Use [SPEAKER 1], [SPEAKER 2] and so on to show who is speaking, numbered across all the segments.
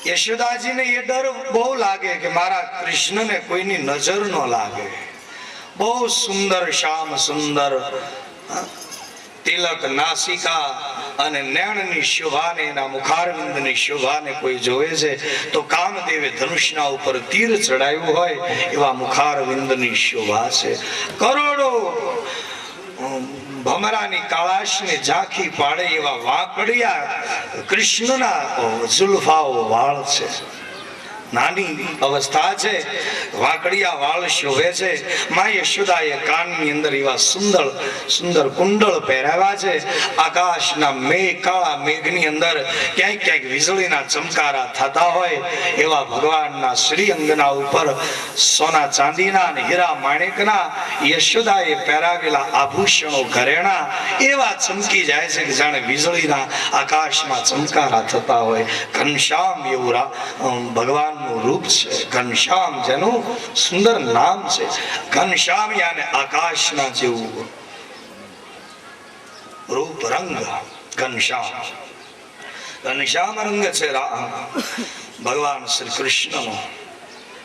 [SPEAKER 1] યશોદાજીને એ ડર બહુ લાગે કે મારા કૃષ્ણને કોઈની નજર ન લાગે. બહુ સુંદર શ્યામ સુંદર તિલક નાસિકા અને નયનની શોભાને, એના મુખારવિંદની શોભાને કોઈ જોવે છે તો કામદેવે ધનુષના ઉપર તીર ચડાવ્યું હોય એવા મુખારવિંદની શોભા છે. કરોડો ભમરાની કાળાશને ઝાંખી પાડે એવા વાંકડિયા કૃષ્ણના ઝુલ્ફાઓ વાળ છે. નાની અવસ્થા છે, વાંકડિયા વાળ શોભે છે. મા યશોદાએ કાનની અંદર એવા સુંદર સુંદર કુંડળ પહેરાવ્યા છે. આકાશના મેઘ, કાળા મેઘની અંદર ક્યાંક ક્યાંક વીજળીના ચમકારા થતા હોય એવા ભગવાનના શ્રી અંગના ઉપર સોના ચાંદીના અને હીરા માણેકના યશોદાએ પહેરાવેલા આભૂષણો ઘરેણા એવા ચમકી જાય છે કે જાણે વીજળીના આકાશમાં ચમકારા થતા હોય. ઘનશ્યામ એવું ભગવાન રૂપ છે. ઘનશ્યામ જેનું સુંદર નામ છે. ઘનશ્યામ યાને આકાશના જેવું રૂપ રંગ ઘનશ્યામ. ઘનશ્યામ રંગ છે ભગવાન શ્રી કૃષ્ણનો.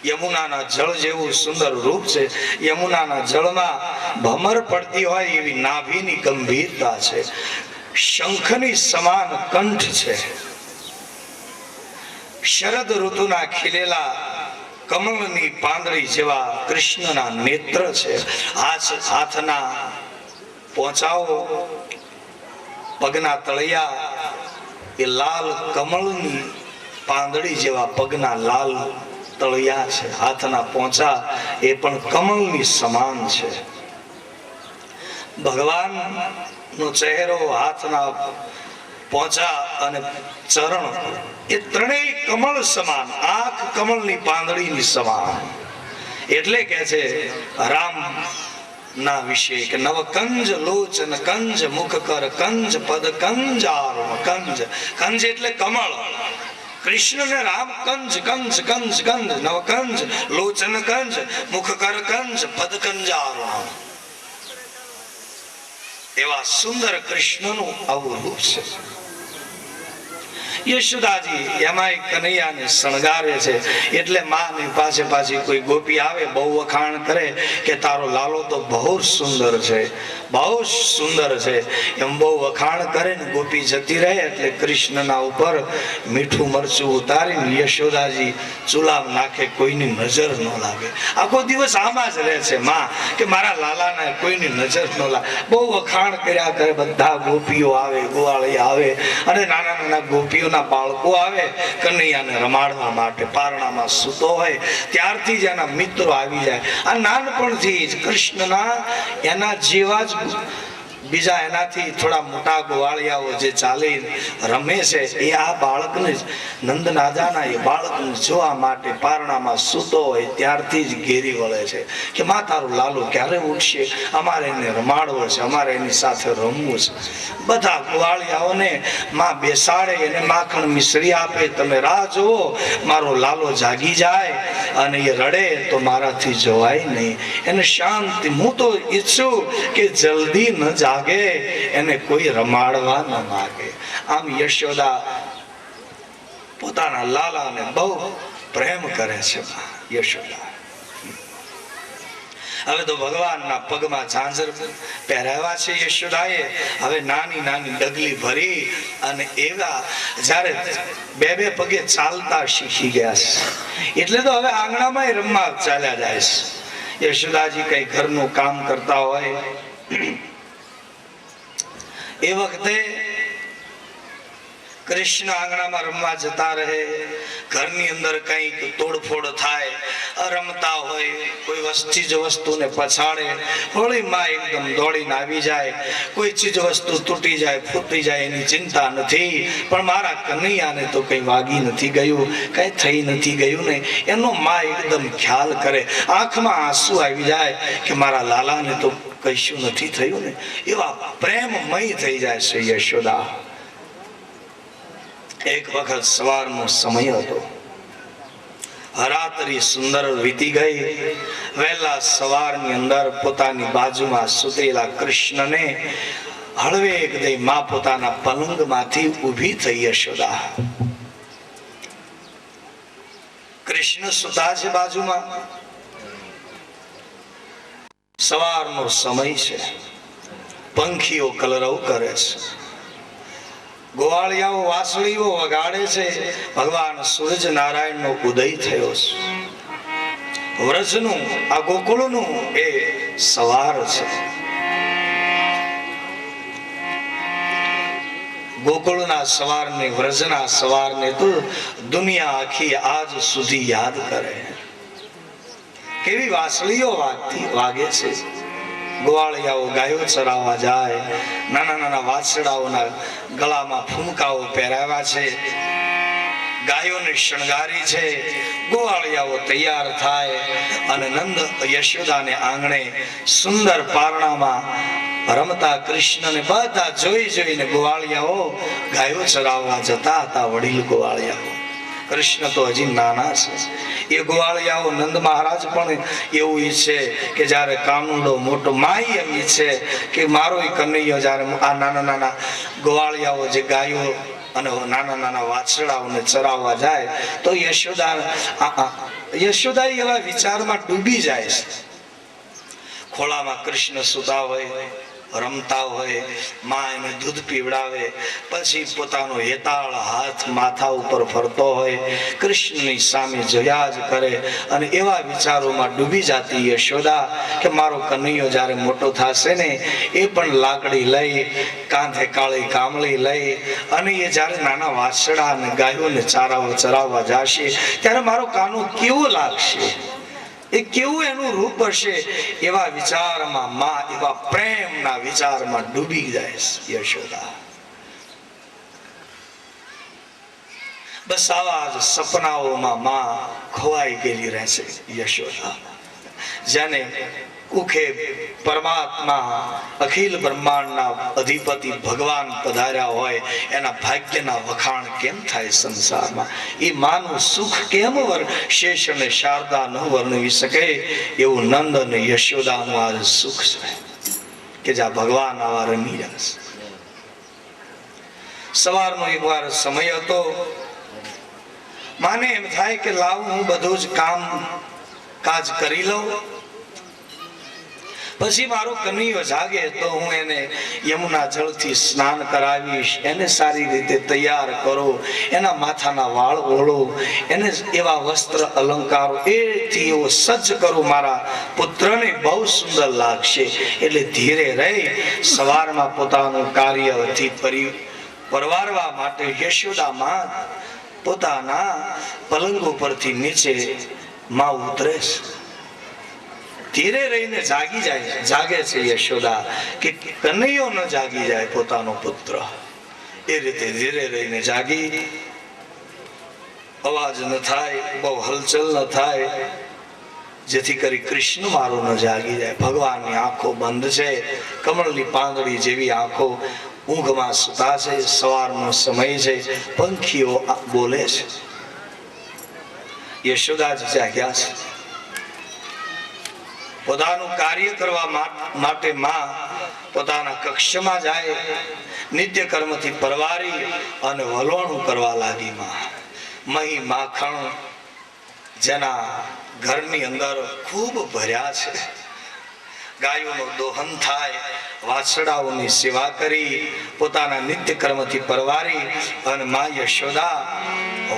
[SPEAKER 1] યમુનાના જળ જેવું સુંદર રૂપ છે. યમુનાના જળમાં ભમર પડતી હોય એવી નાભીની ગંભીરતા છે. શંખની સમાન કંઠ છે. શરદ ઋતુના ખીલેલા કમળની પાંદડી જેવા કૃષ્ણના નેત્ર છે. હાથના પોંચાઓ, પગના તળિયા એ લાલ કમળની પાંદડી જેવા પગના લાલ તળિયા છે. હાથના પોંચા એ પણ કમળની સમાન છે. ભગવાન નો ચહેરો, હાથના પોંચા અને ચરણ એ ત્રણેય કમળ સમાન, આંખ કમળની પાંદડીની સમાન. એટલે કે છે રામ ના વિશે કે નવ કંજ લોચન કંજ મુખ કર કંજ પદ કંજ આરુણ કંજ. કંજ એટલે કમળ. કૃષ્ણ ને રામ કંજ કંજ કંજ કંજ, નવ કંજ લોચન કંજ મુખ કર કંજ પદ કંજ આરુણ. એવા સુંદર કૃષ્ણનું આવું રૂપ છે. યશોદાજી એમાં કનૈયાને શણગારે છે. એટલે માની પાસે પાછી કોઈ ગોપી આવે બહુ વખાણ કરે કે તારો લાલો તો બહુ સુંદર છે, બહુ સુંદર છે, એમ બહુ વખાણ કરે ને ગોપી જતી રહે એટલે કૃષ્ણના ઉપર મીઠું મરચું ઉતારીને યશોદાજી ચૂલામાં નાખે, કોઈની નજર ન લાગે. આખો દિવસ આમાં જ રહે છે માં કે મારા લાલાને કોઈની નજર ન લાગે. બહુ વખાણ કર્યા કરે. બધા ગોપીઓ આવે, ગોવાળી આવે અને નાના નાના ગોપીઓના બાળકો આવે કનૈયાને રમાડવા માટે. પારણામાં સૂતો હોય ત્યારથી જ એના મિત્રો આવી જાય. આ નાનપણથી જ કૃષ્ણના એના જેવા જ બીજા એનાથી થોડા મોટા ગોવાળિયાઓ જે ચાલી રમે છે એ આ બાળકને નંદ રાજાના એ બાળકને જોવા માટે પારણામાં સૂતો હોય ત્યારથી જ ઘેરી વળે છે કે માં તારું લાલો ક્યારે ઉઠશે, અમારે એને રમાડવો છે, અમારે એની સાથે રમવું છે. બધા ગોવાળિયાઓને માં બેસાડે, એને માખણ મિશ્રી આપે, તમે રાહ જુઓ, મારો લાલો જાગી જાય અને એ રડે તો મારાથી જોવાય નહીં. એને શાંતિ, હું તો ઈચ્છું કે જલ્દી ન જાગે, એને કોઈ રમાડવા ન માગે. આમ યશોદા પોતાના લાલાને બહુ પ્રેમ કરે છે યશોદા. હવે તો ભગવાનના પગમાં ઝાંઝર પહેરાવ્યા છે યશોદાએ. હવે નાની નાની ડગલી ભરી અને એવા જ્યારે બે બે પગે ચાલતા શીખી ગયા છે એટલે તો હવે આંગણામાં રમવા ચાલ્યા જાય છે. યશોદાજી કઈ ઘરનું કામ કરતા હોય એ વખતે કૃષ્ણ આંગણામાં રમવા જતા રહે. ઘરની અંદર કઈક તોડફોડ થાય, રમતા હોય, કોઈ ચીજ વસ્તુને પછાડે, હોળી માં એકદમ દોડીને આવી જાય. કોઈ ચીજ વસ્તુ તૂટી જાય, ફૂટી જાય એની ચિંતા નથી, પણ મારા કનૈયાને તો કઈ વાગી નથી ગયું, કઈ થઈ નથી ગયું ને એનો માં એકદમ ખ્યાલ કરે. આંખમાં આંસુ આવી જાય કે મારા લાલાને તો કશું નથી થયું ને. એવા પ્રેમમય થઈ જાય છે યશોદા. એક વખત સવારનો સમય હતો. રાત્રિ સુંદર વીતી ગઈ. વહેલા સવારની અંદર પોતાની બાજુમાં સુતેલા કૃષ્ણને હળવેક દઈ માં પોતાના પલંગમાંથી ઊભી થઈ યશોદા. કૃષ્ણ સુતા છે બાજુમાં. સવારનો સમય છે, પંખીઓ કલરવ કરે છે, ગોવાળિયાઓ વાંસળીઓ વગાડે છે. ભગવાન સૂરજ નારાયણનો ઉદય થયો છે. વ્રજનું આ ગોકુળનું એ સવાર છે. ગોકુળના સવારને, વ્રજના સવારને તો દુનિયા આખી આજ સુધી યાદ કરે. કેવી વાંસળીઓ વાગે છે. ગોવાળિયાઓ ગાયો ચરાવવા જાય, નાના નાના વાછડાઓના ગળામાં ફૂમકાઓ પહેરાવ્યા છે, ગાયોને શણગારી છે. ગોવાળિયાઓ તૈયાર થાય અને નંદ યશોદાને આંગણે સુંદર પારણામાં રમતા કૃષ્ણને બધા જોઈ જોઈને ગોવાળિયાઓ ગાયો ચરાવવા જતા હતા. વડીલ ગોવાળિયાઓ, કૃષ્ણ તો હજી નાના છે. એ ગોવાળિયાઓ નંદ મહારાજ પણ એવું ઈચ્છે કે જ્યારે કાનુડો મોટો, માઈ એમ ઈચ્છે કે મારો કનૈયો જ્યારે આ નાના નાના ગોવાળિયાઓ જે ગાયો અને નાના નાના વાછડાઓને ચરાવવા જાય તો યશોદા એવા વિચારમાં ડૂબી જાય છે. ખોળામાં કૃષ્ણ સુતા હોય, રમતા હોય, માં એને દૂધ પીવડાવે, પછી પોતાનો હેતાળ હાથ માથા ઉપર ફરતો હોય, કૃષ્ણની સામે જોયા જ કરે અને એવા વિચારોમાં ડૂબી જતી યશોદા કે મારો કનૈયો જ્યારે મોટો થશે ને એ પણ લાકડી લઈ, કાંધે કાળી કામળી લઈ અને એ જ્યારે નાના વાછડા અને ગાયોને ચરાવવા જશે ત્યારે મારો કાનો કેવો લાગશે, એ કેવું એનું રૂપ હશે. એવા વિચારમાં માં, એવા પ્રેમના વિચારમાં ડૂબી જાય યશોદા. બસ આવા જ સપનાઓમાં માં ખોવાઈ ગયેલી રહેશે યશોદા. જેને કુખે પરમાત્મા અખિલ બ્રહ્માંડના અધિપતિ ભગવાન પધાર્યા હોય એના ભાગ્યના વખાણ કેમ થાય સંસારમાં? એ માનું સુખ કેમ શેષ અને શારદા ન વર્ણવી શકે એવું નંદ અને યશોદાનું આ સુખ છે કે જ્યાં ભગવાન આવા રમી રહ્યા છે. સવારનો એકવાર સમય હતો. માને એમ થાય કે લાવ હું બધું જ કામ કાજ કરી લઉં, પછી મારો કનૈયો જાગે તો હું એને યમુના જળથી સ્નાન કરાવીશ, એને સારી રીતે તૈયાર કરો, એના માથાના વાળ ઓળો, એને એવા વસ્ત્ર અલંકારો એથી એવો સજ્જ કરો, મારા પુત્રને બહુ સુંદર લાગશે. એટલે ધીરે રહી સવારમાં પોતાનું કાર્યથી પરવારવા માટે યશોદામાં પોતાના પલંગ ઉપરથી નીચે માં ઉતરે છે. ધીરે રહીને જાગે છે યશોદા કે કનૈયો ન જાગી જાય પોતાનો પુત્ર. એ રીતે ધીરે રહીને જાગી, અવાજ ન થાય, બહુ હલચલ ન થાય, જેથી કરી કૃષ્ણ મારો ન જાગી જાય. ભગવાનની આંખો બંધ છે, કમળની પાંદડી જેવી આંખો, ઊંઘમાં સુતા છે. સવારનો સમય છે, પંખીઓ બોલે છે. યશોદાજી જાગ્યા છે. પોતાનું કાર્ય કરવા માટે માં પોતાના કક્ષમાં જાય, નિત્ય કર્મથી પરવારી અને વલોણું કરવા લાગી. માં મહી માખણ જેના ઘરની અંદર ખૂબ ભર્યા છે, ગાયોનું દોહન થાય, વાછડાઓની સેવા કરી, પોતાના નિત્ય કર્મથી પરવારી અને માં યશોદા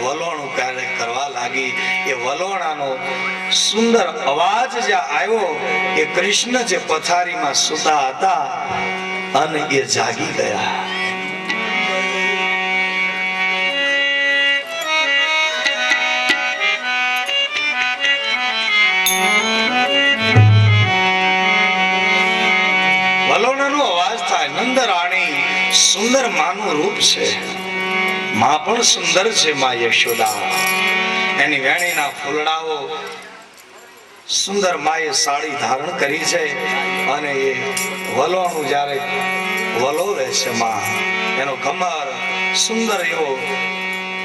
[SPEAKER 1] વલોણું કાર્ય કરવા લાગી. એ વલોણાનો સુંદર અવાજ જે આવ્યો એ કૃષ્ણ જે પથારીમાં સૂતા હતા અને એ જાગી ગયા. વલોણાનો અવાજ થાય. નંદરાણી સુંદર માનું રૂપ છે, માં પણ સુંદર છે. માં યશોદા એની વેણીના ફૂલડાઓ સુંદર માએ સાડી ધારણ કરી છે અને એ વલોણું જ્યારે વલોવે છે માં, એનો કમર સુંદર એવો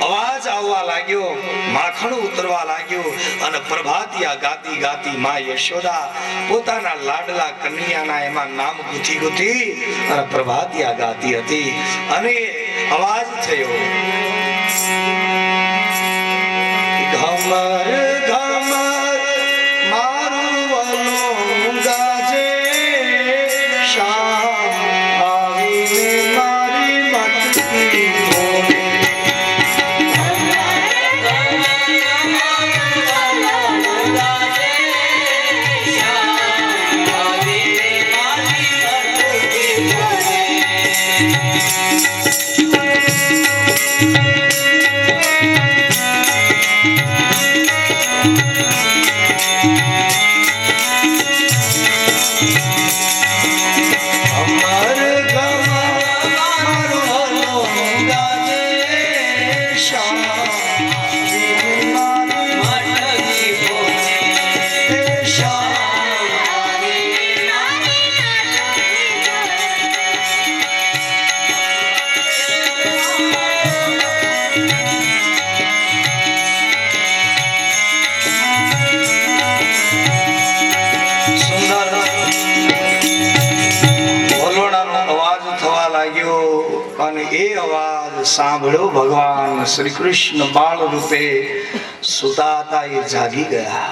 [SPEAKER 1] અવાજ આવવા લાગ્યો, માખણ ઉતરવા લાગ્યું અને પ્રભાતિયા ગાતી ગાતી માં યશોદા પોતાના લાડલા કન્યાના એમાં નામ ગુથી ગુથી અને પ્રભાતિયા ગાતી હતી. અને અવાજ થયો, ઘમર અને એ અવાજ સાંભળ્યો ભગવાન શ્રી કૃષ્ણ બાળ રૂપે સુતા હતા એ જાગી ગયા.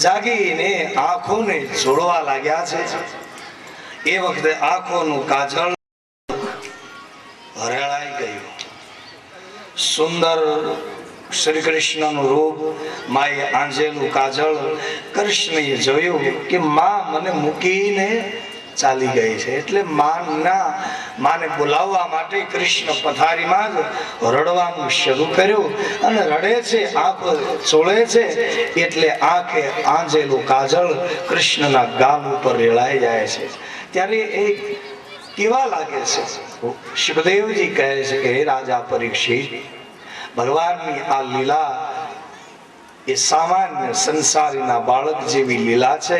[SPEAKER 1] જાગીને આંખોને જોડવા લાગ્યા છે. એ વખતે આંખોનું કાજળ હરેળાઈ ગયું. સુંદર શ્રી કૃષ્ણનું રૂપ, માએ આંજેલું કાજળ. કૃષ્ણએ જોયું કે માં મને મૂકીને ચાલી ગઈ છે. એટલે માને બોલાવવા માટે કૃષ્ણ પથારીમાં જ રડવાનું શરૂ કર્યું. અને રડે છે, આંખો ચોળે છે, એટલે આંખે આંજેલું કાજળ કૃષ્ણના ગાલ ઉપર રેળાઈ જાય છે. ત્યારે એ કેવા લાગે છે? સુખદેવજી કહે છે કે હે રાજા પરીક્ષિત, ભગવાનની આ લીલા એ સામાન્ય સંસારીના બાળક જેવી લીલા છે.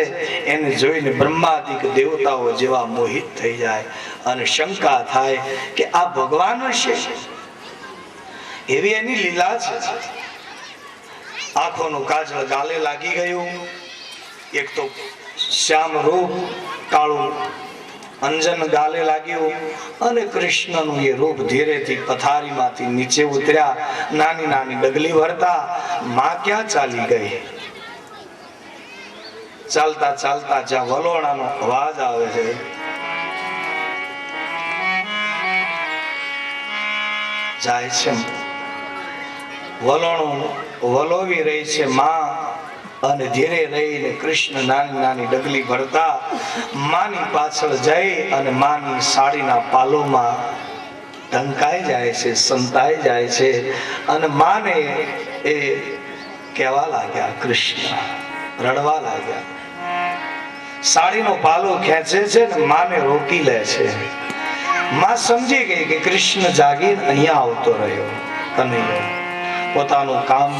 [SPEAKER 1] એને જોઈને બ્રહ્માદિક દેવતાઓ જેવા મોહિત થઈ જાય અને શંકા થાય કે આ ભગવાન છે. એવી એની લીલા છે. આંખોનું કાજળ ગાલે લાગી ગયું. એક તો શ્યામ રૂપ, કાળું અંજન ગાલે લાગ્યું. અને કૃષ્ણનું એ રૂપ ધીરેથી પથારીમાંથી નીચે ઉતર્યા. નાની નાની ડગલી ભરતા માં ક્યાં ચાલી ગઈ? ચાલતા ચાલતા જ્યાં વલોણાનો અવાજ આવે છે, જાય છે. વલોણું વલોવી રહી છે માં. અને ધીરે રહીને કૃષ્ણ નાની નાની ડગલી ભરતા માની પાછળ જઈ અને માની સાડીના પાલોમાં ઢંકાઈ જાય છે, સંતાઈ જાય છે. અને માને એ કહેવા લાગ્યા, કૃષ્ણ રડવા લાગ્યા. સાડીનો પાલો ખેંચે છે ને માને રોકી લે છે. માં સમજી ગઈ કે કૃષ્ણ જાગીને અહીંયા આવતો રહ્યો. કનૈયો પોતાનું કામ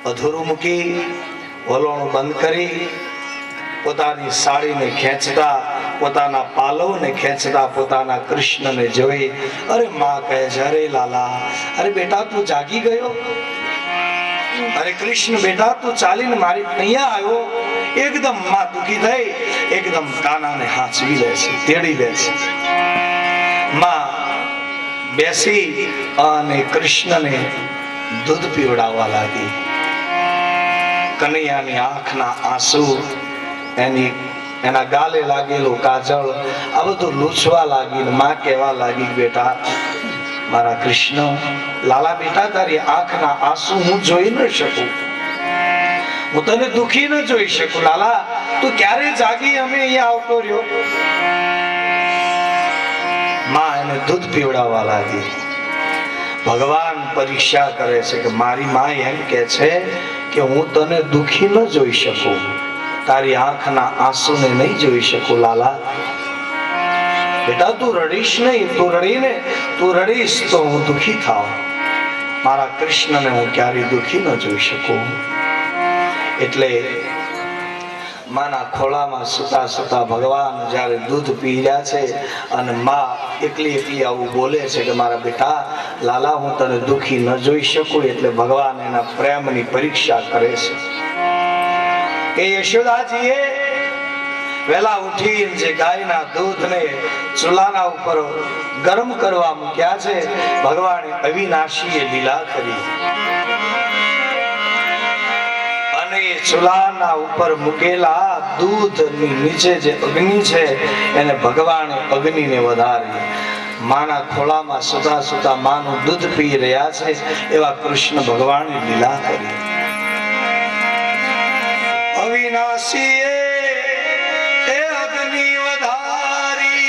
[SPEAKER 1] અધૂરું મૂકી વલોણું બંધ કરી પોતાની સાડીને ખેંચતા, પોતાના પાલવને ખેંચતા પોતાના કૃષ્ણને જોઈ અરે માં કહે છે, અરે લાલા, અરે બેટા તું જાગી ગયો? અરે કૃષ્ણ બેટા તું ચાલીને મારી અહીંયા આવ્યો? એકદમ માં દુખી થઈ એકદમ કાનાને હાંચવી લે છે, તેડી લે છે. માં બેસી અને કૃષ્ણને દૂધ પીવડાવવા લાગી. કનૈયાની આંખના આંસુ, એના ગાલે લાગેલું કાજળ, આ બધું લૂછવા લાગી. માં કહેવા લાગી, બેટા મારા કૃષ્ણ, લાલા બેટા તારી આંખના આંસુ હું જોઈ ન શકું, હું તને દુખી ન જોઈ શકું. લાલા તું ક્યારે જાગી? અમે અહીંયા આવતો રહ્યો. માં એને દૂધ પીવડાવવા લાગી. ભગવાન પરીક્ષા કરે છે કે મારી માં એમ કે છે કે હું તને દુખી ન જોઈ શકું, તારી આંખના આંસુને નહીં જોઈ શકું. લાલા બેટા તું રડીશ નહીં, તું રડીશ તો હું દુખી થાઉં. મારા કૃષ્ણને હું ક્યારેય દુખી ન જોઈ શકું. એટલે માના ખોળામાં સુતા સુતા ભગવાન જ્યારે દૂધ પી રહ્યા છે અને માં એકલી આવું બોલે છે કે મારા બેટા લાલા હું તને દુખી ન જોઈ શકું. એટલે ભગવાન એના પ્રેમની પરીક્ષા કરે છે. કે યશોદાજીએ વહેલા ઉઠીને જે ગાયના દૂધને ચૂલાના ઉપર ગરમ કરવા મૂક્યા છે, ભગવાને અવિનાશીએ લીલા કરી. અને એ ચૂલાના ઉપર મૂકેલા દૂધની નીચે જે અગ્નિ છે એને ભગવાને અગ્નિને વધારી. માના ખોળામાં સુતા સુતા માનું દૂધ પી રહ્યા છે એવા કૃષ્ણ ભગવાને લીલા કરી. અવિનાશીએ એ અગ્નિ વધારી.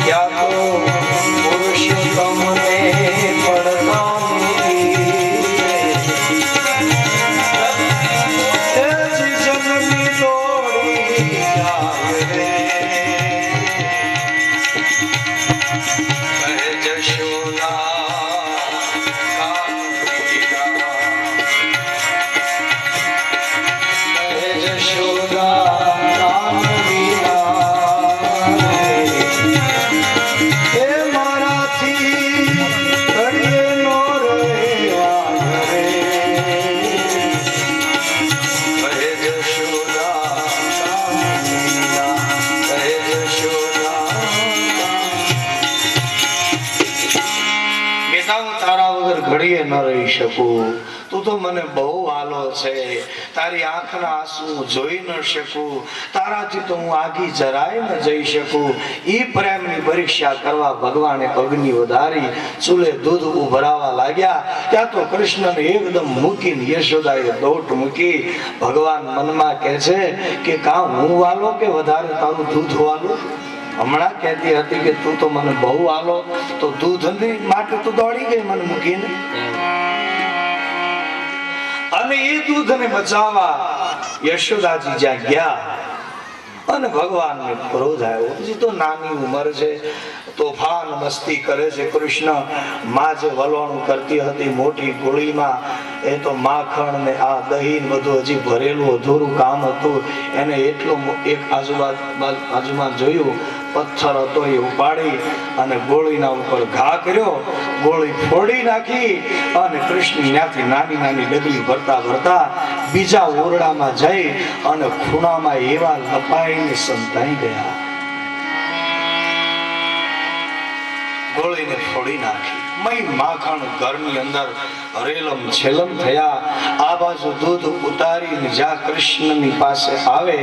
[SPEAKER 1] ત્યાં તો પુરુષોત્તમને ઘડીએ ન રહી શકું, તું તો મને બહુ વાલો છે, તારી આંખના આંસુ જોઈ ન શકું, તારાથી તો હું આગી જરાય ન જઈ શકું. ઈ પ્રેમની પરીક્ષા કરવા ભગવાને અગ્નિ વધારી ચૂલે દૂધ ઉભરાવા લાગ્યા. ત્યાં તો કૃષ્ણને એકદમ મૂકીને યશોદાએ દોટ મૂકી. ભગવાન મનમાં કહે છે કે કા હું વાલો કે વધારે તારું દૂધ વાલું? હમણાં કહેતી હતી કે તું તો મને બહુ આલો, તો દૂધની માટે તું દોડી ગઈ મને મૂકીને. અને એ દૂધને બચાવવા યશોદાજી જ્યાં ગયા અને ભગવાનને ક્રોધ આવ્યો. હજી તો નાની ઉંમર છે, તોફાન મસ્તી કરે છે. કૃષ્ણ માં જે વલોણું કરતી હતી મોટી ગોળીમાં, એ તો માખણ ને આ દહીં બધું હજી ભરેલું અધૂરું કામ હતું. એને એટલું એક આજુબાજુમાં જોયું, પથ્થર હતો એ ઉપાડી અને ગોળીના ઉપર ઘા કર્યો, ગોળી ફોડી નાખી અને કૃષ્ણ ત્યાંથી નાની નાની ડગલી ભરતા ભરતા બીજા ઓરડામાં જઈ અને ખૂણામાં એવા લપાઈને સંતાઈ ગયા. ગોળીને ફોડી નાખી. મય માખણ ઘરની અંદર હરેલમ છેલમ થયા. આ બાજુ દૂધ ઉતારીને જ્યાં કૃષ્ણની પાસે આવે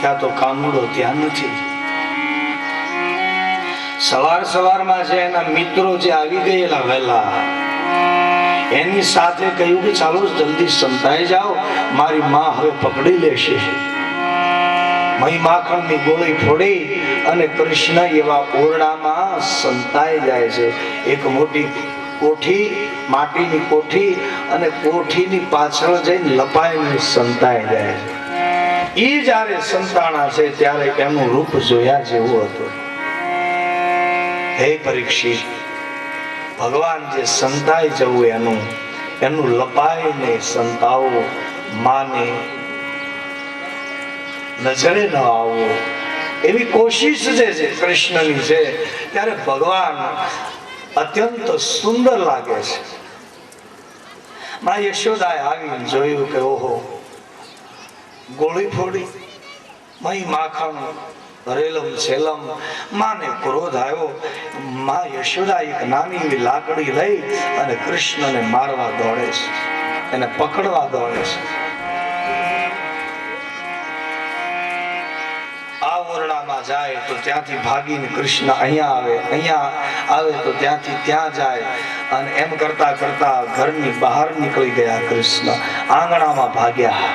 [SPEAKER 1] ત્યાં તો કાનુડો ત્યાં નથી. સવારમાં છે એના મિત્રો જે આવી ગયેલા વહેલા, એની સાથે કહ્યું કે ચાલો જલ્દી સંતાઈ જાઓ, મારી માં હવે પકડી લેશે. મહી માખણની ગોળી ફોડી અને કૃષ્ણ એવા ઓરડામાં સંતાઈ જાય છે. એક મોટી કોઠી, માટીની કોઠી, અને કોઠીની પાછળ જઈને લપાઈને સંતાઈ જાય છે. એ જયારે સંતાણા છે ત્યારે એનું રૂપ જોયા જેવું હતું. હે પરીક્ષિત, ભગવાન જે સંતાઈ જવું એનું લપાઈને સંતાવો, માને નજરે ન આવવો એવી કોશિશ જે છે કૃષ્ણની છે. ત્યારે ભગવાન અત્યંત સુંદર લાગે છે. માં યશોદાએ આવીને જોયું કે ઓહો, ગોળી ફોડી, મહી માખણ હરેલમ છેલમ. માને ક્રોધ આવ્યો. માં યશોદા એક નાની એવી લાકડી લઈ અને કૃષ્ણને મારવા દોડે છે, એને પકડવા દોડે છે. આ ઓરડામાં જાય તો ત્યાંથી ભાગીને કૃષ્ણ અહીંયા આવે તો ત્યાંથી ત્યાં જાય. અને એમ કરતા કરતા ઘરની બહાર નીકળી ગયા કૃષ્ણ. આંગણામાં ભાગ્યા.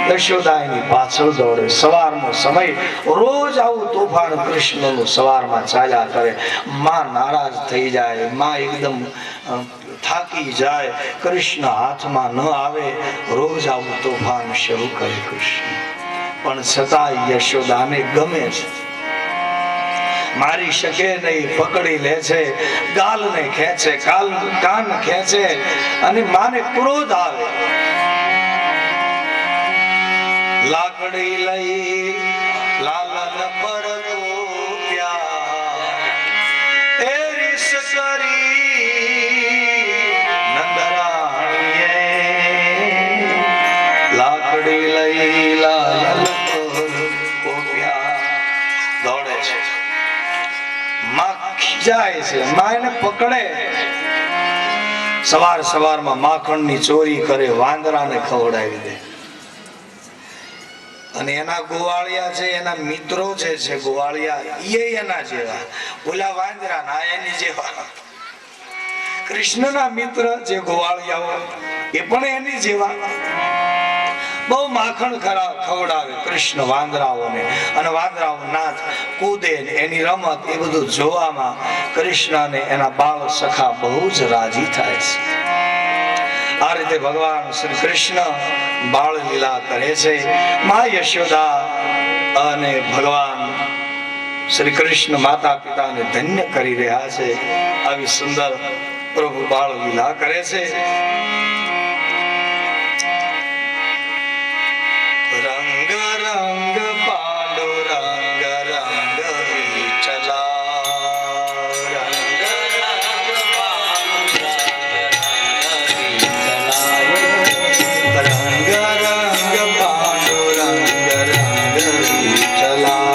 [SPEAKER 1] યશોદા એની પાછળ દોડે. સવારનો સમય, રોજ આવું તોફાન કૃષ્ણનું સવારમાં ચાલ્યા કરે. માં નારાજ થઈ જાય, માં એકદમ થાકી જાય, કૃષ્ણ હાથમાં ન આવે. રોજ આવું તોફાન શરૂ કરે કૃષ્ણ. પણ છતાં યશોદાને ગમે છે, મારી શકે નહીં, પકડી લે છે, ગાલને ખેંચે, કાન ખેંચે અને માને ક્રોધ આવે. લાકડી લઈ લાલન પર ગોપ્યા, એ રીસ કરી નંદરાણીએ. લાકડી લઈ લાલન પર ગોપ્યા, દોડે છે. માં ખીજાય છે, માં એને પકડે. સવારમાં માખણની ચોરી કરે, વાંદરાને ખવડાવી દે. અને એના ગોવાળિયા છે, એના મિત્રો છે ગોવાળિયા, એ એના જેવા. ઓલા વાંદરા ના એની જેવા. કૃષ્ણના મિત્ર જે ગોવાળિયાઓ, એ પણ એની જેવા. બહુ માખણ ખવડાવે કૃષ્ણ વાંદરાઓને, અને વાંદરાઓ નાચ કૂદે એની રમત એ બધું જોવામાં કૃષ્ણ અને એના બાળ સખા બહુ જ રાજી થાય છે. આ રીતે ભગવાન શ્રી કૃષ્ણ બાળ લીલા કરે છે. મા યશોદા અને ભગવાન શ્રી કૃષ્ણ માતા પિતાને ધન્ય કરી રહ્યા છે. આવી સુંદર પ્રભુ બાળ લીલા કરે છે. રંગ રંગ પાંડુરંગ રંગ વિઠ્ઠલા, રંગ રંગ પાંડુરંગ રંગ વિઠ્ઠલા.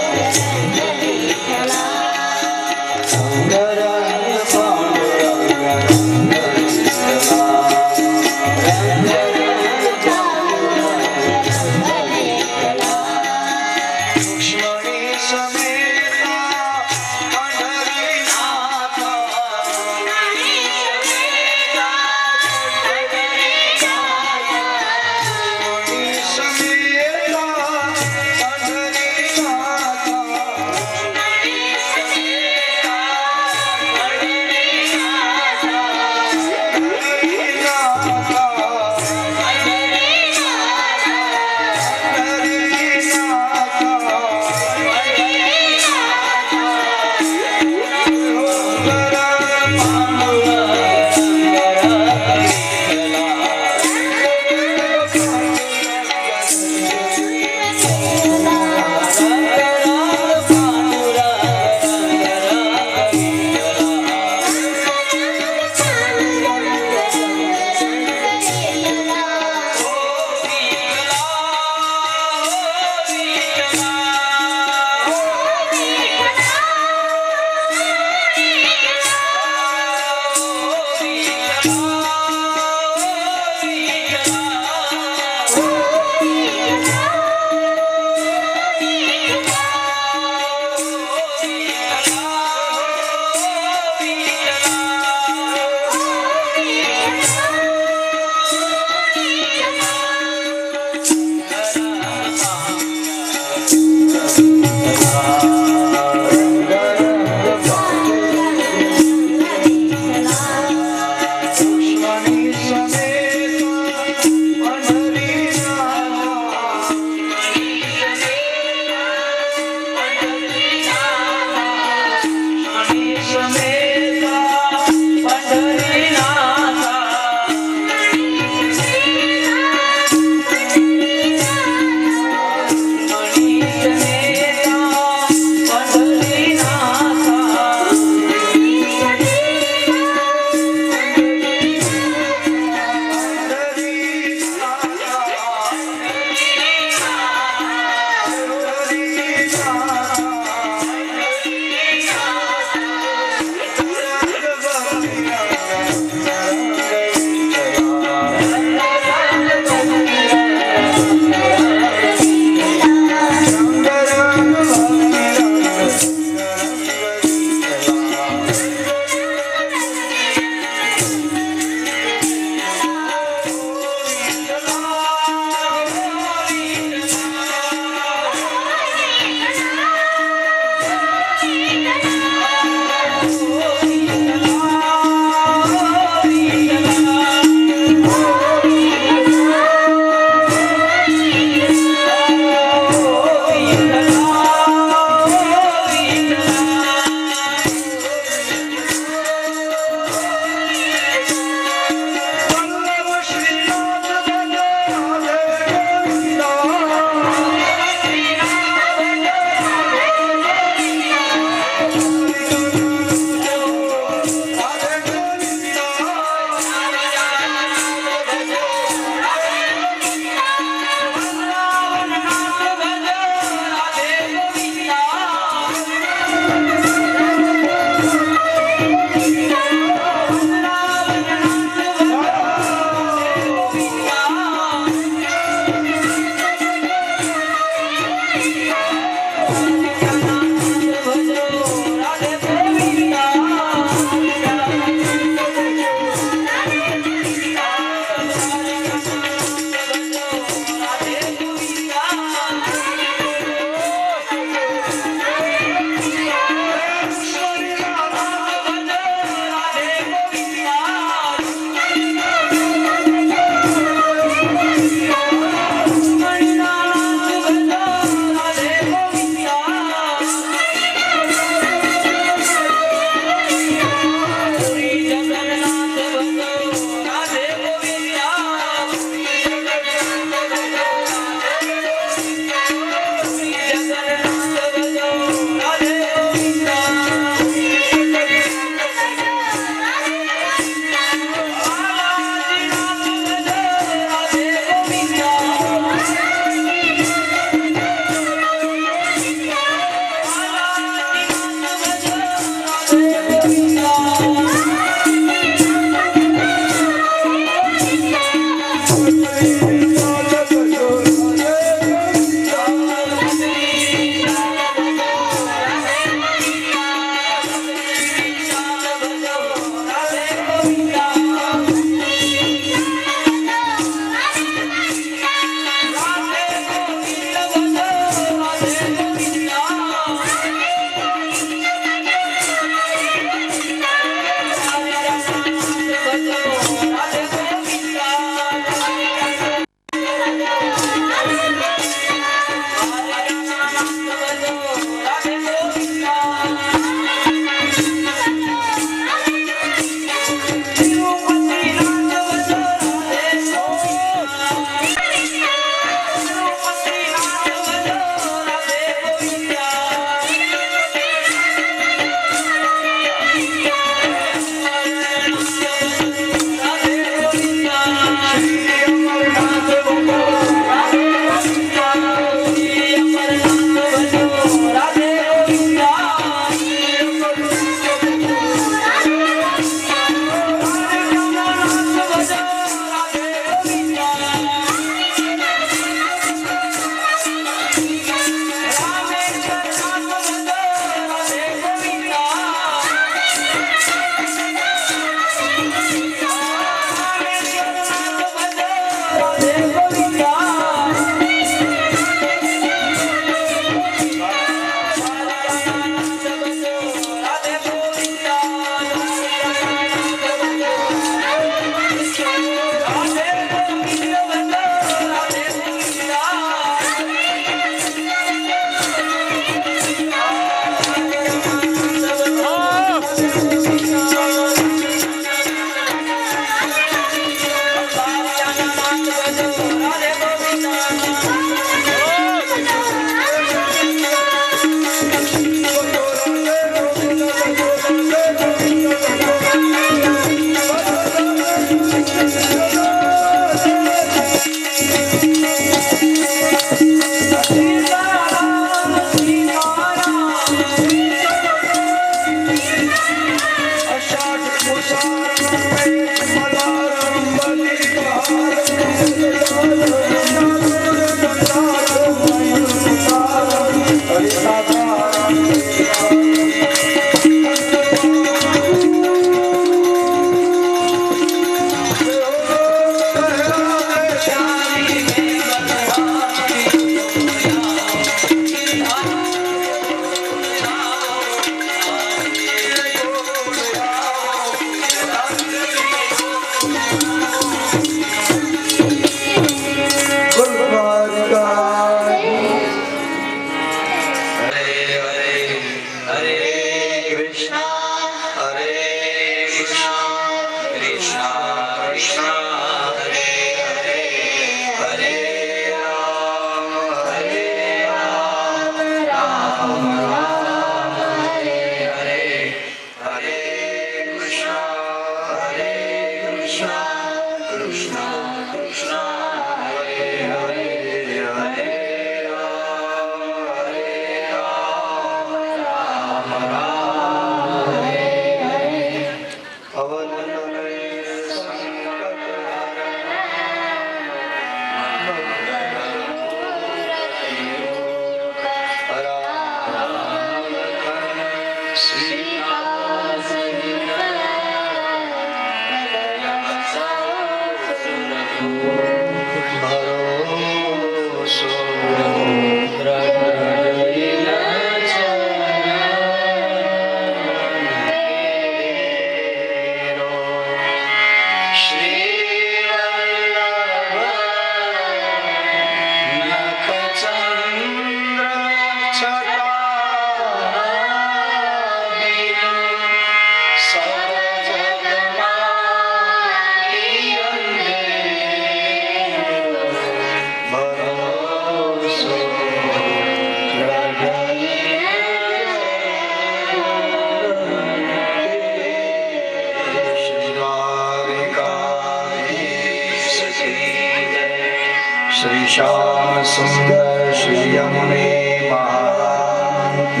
[SPEAKER 1] श्याम सुंदर श्री यमुने महाराज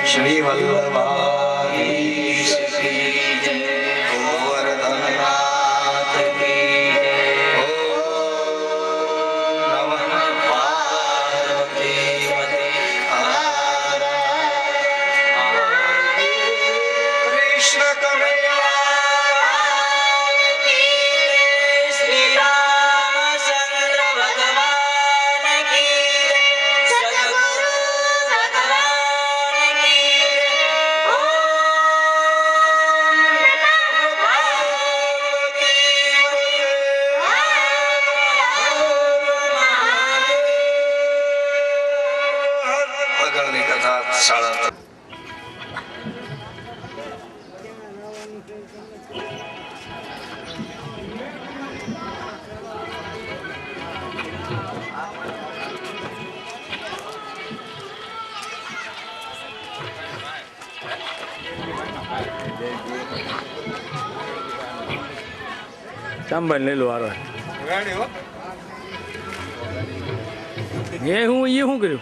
[SPEAKER 1] श्री वल्लभाधीश की जय। गोवर्धननाथ की जय। ओम नमः पार्वतीपते हर कृष्ण कन्हैया शाळा
[SPEAKER 2] ચાંબલ લઈ લો હારો એ હું કર્યું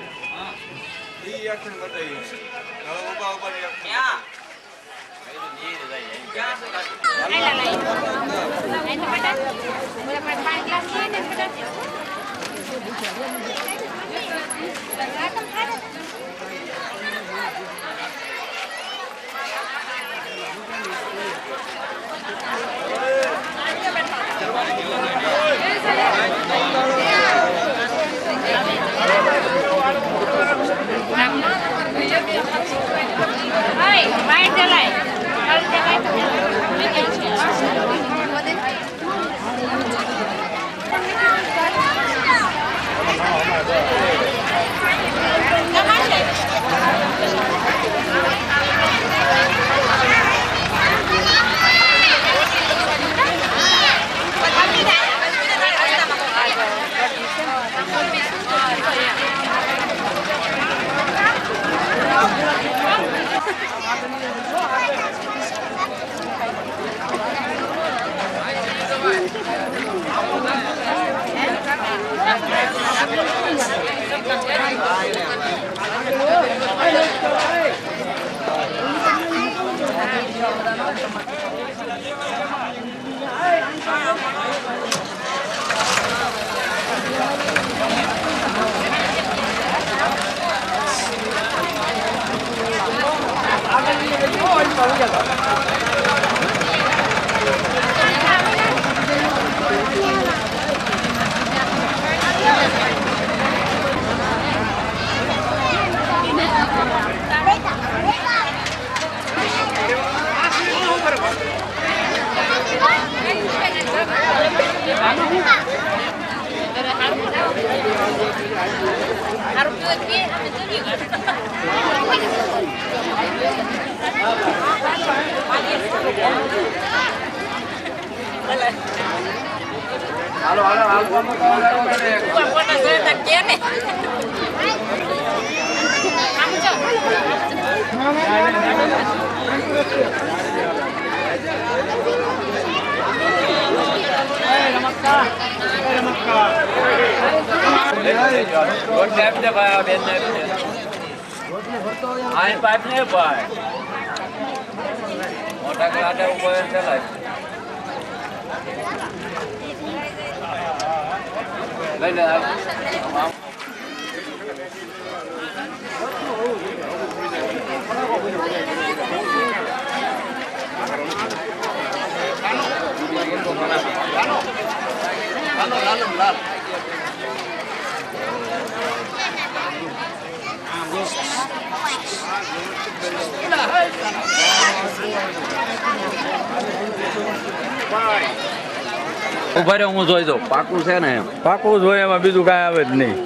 [SPEAKER 3] ઉભા રહ્યો હું જોઈ દઉં પાકું છે ને એમ
[SPEAKER 2] પાકું જ હોય એમાં બીજું કાંઈ આવે જ નહીં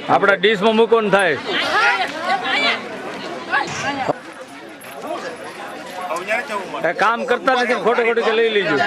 [SPEAKER 2] આપણા ડીશમાં મૂકો ને થાય કામ કરતા નથી ખોટું ખોટું કે લઈ લીધું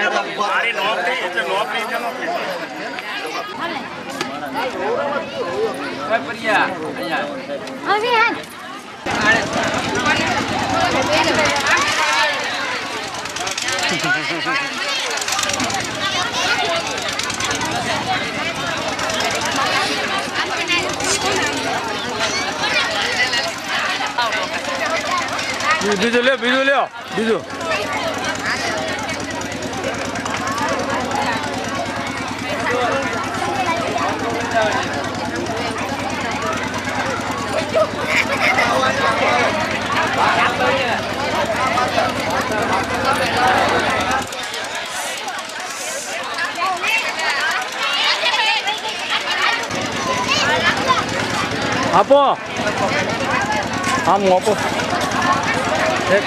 [SPEAKER 2] બીજું લ્યો બીજું આપો આમ આપો એક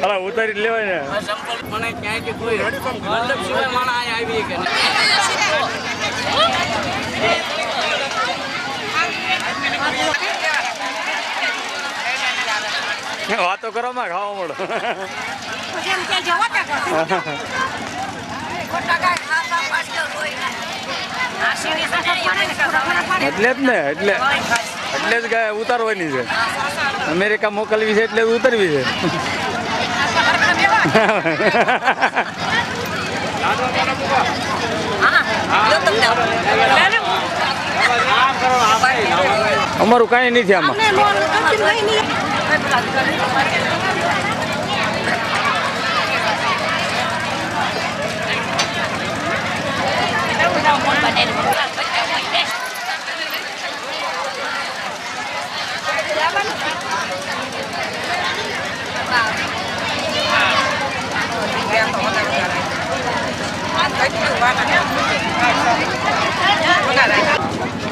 [SPEAKER 2] અલા ઉતારી જ લેવાય ને
[SPEAKER 3] મને ક્યાંયથી કોઈ મંડપ સિવાય માણસ અહીંયા આવી કે
[SPEAKER 2] વાતો કરો માં ખાવા મળો એટલે જ ને એટલે જ ગાય ઉતારવાની છે અમેરિકા મોકલવી છે એટલે ઉતરવી છે અમારું કાંઈ નથી આમાં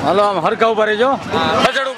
[SPEAKER 2] હાલો આમ હરખા ઉભા રહેજો ખસેડો